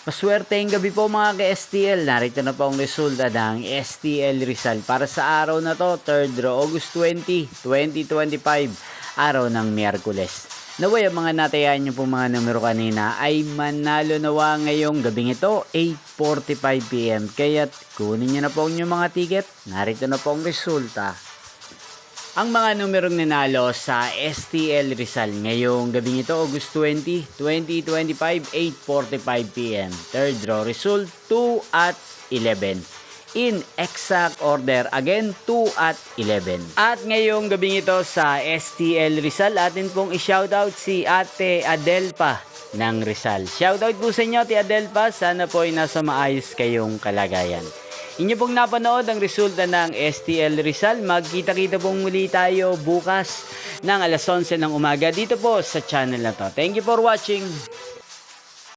Maswerteng gabi po mga ka-STL. Narito na po ang resulta ng STL Rizal para sa araw na to, 3rd August 20, 2025, araw ng Miyerkules. Naway ang mga natayan nyo pong mga numero kanina ay manalo nawa ngayong gabing ito, 8:45 PM. Kaya't kunin nyo na po ang inyong mga ticket. Narito na po ang resulta. Ang mga numerong nanalo sa STL Rizal ngayong gabing ito, August 20, 2025, 8:45 PM. Third draw result, 2 at 11. In exact order, again, 2 at 11. At ngayong gabing ito sa STL Rizal, atin pong i-shoutout si Ate Adelpa ng Rizal. Shoutout po sa inyo, Ate Adelpa. Sana po ay nasa maayos kayong kalagayan. Inyo pong napanood ang resulta ng STL Rizal. Magkita-kita pong muli tayo bukas ng alas 11 ng umaga dito po sa channel na to. Thank you for watching.